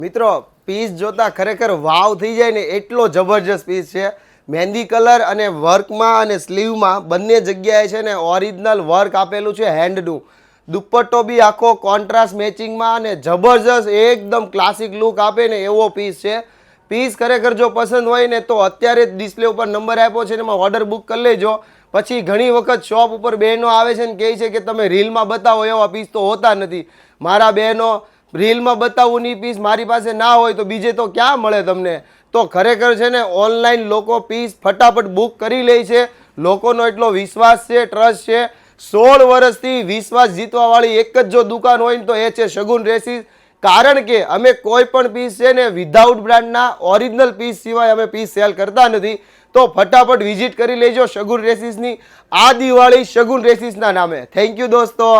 મિત્રો પીસ જોતા ખરેખર વાવ થઈ જાય ને એટલો જબરજસ્ત પીસ છે. મહેંદી કલર અને વર્કમાં અને સ્લીવમાં બંને જગ્યાએ છે ને ઓરિજિનલ વર્ક આપેલું છે હેન્ડનું. દુપટ્ટો બી આખો કોન્ટ્રાસ્ટ મેચિંગમાં અને જબરજસ્ત એકદમ ક્લાસિક લુક આપે ને એવો પીસ છે. પીસ ખરેખર જો પસંદ હોય ને તો અત્યારે જ ડિસ્પ્લે ઉપર નંબર આપ્યો છે ને એમાં ઓર્ડર બુક કરી લેજો. પછી ઘણી વખત શોપ ઉપર બહેનો આવે છે ને કહે છે કે તમે રીલમાં બતાવો એવા પીસ તો હોતા નથી. મારા બહેનો રીલમાં બતાવવું નહીં પીસ મારી પાસે ના હોય તો બીજે તો ક્યાં મળે તમને. તો ખરેખર છે ને ઓનલાઈન લોકો પીસ ફટાફટ બુક કરી લે છે. લોકોનો એટલો વિશ્વાસ છે, ટ્રસ્ટ છે. 16 વર્ષથી વિશ્વાસ જીતવાવાળી એક જ જો દુકાન હોય ને તો એ છે શગુન ડ્રેસીસ. કારણ કે અમે કોઈ પણ પીસ છે ને વિધાઉટ બ્રાન્ડના ઓરિજિનલ પીસ સિવાય અમે પીસ સેલ કરતા નથી. તો ફટાફટ વિઝિટ કરી લેજો શગુન ડ્રેસીસની આ દિવાળી શગુન ડ્રેસીસના નામે. થેન્ક યુ દોસ્તો.